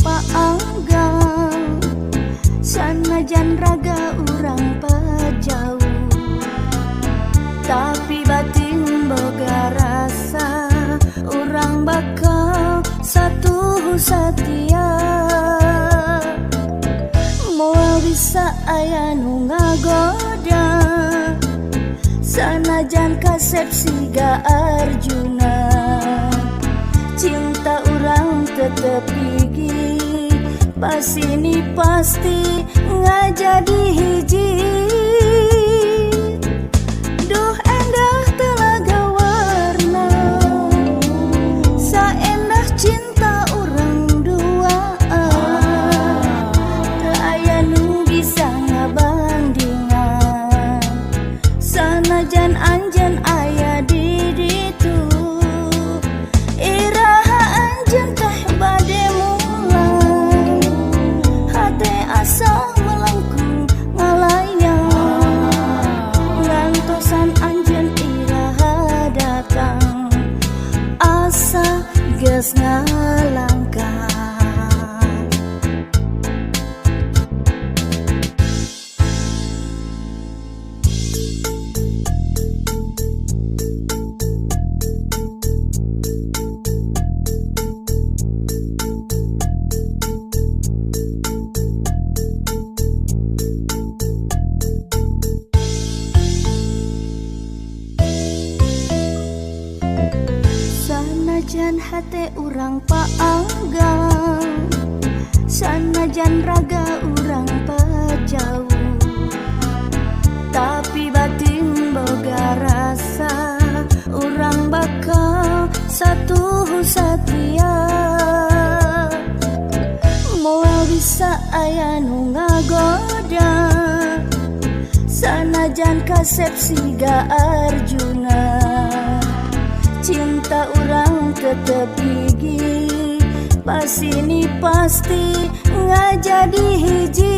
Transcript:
paanggang, sanajan raga urang pajauh, tapi batin boga rasa urang bakal satu setia. Moal bisa aya nu ngagoda, sanajan kasep siga Arjuna. Cinta urang tetep gigi, pas ini pasti ngajadi hiji. Duh endah telaga warna, saendah cinta urang duaan, teu aya nu bisa ngabandingan, sanajan anjeun aya di ditu. Iraha anjeun teh bade mulang, hate asa melengkung ngalayang, ngantosan anjeun iraha datang, asa geus ngalangkah. Sanajan hate urang paanggang, sanajan raga urang pajauh, tapi batin boga rasa urang bakal satu setia. Moal bisa aya nu ngagoda, sanajan kasep siga Arjuna. Cinta urang tetep gigi, pas ini pasti ngajadi hiji.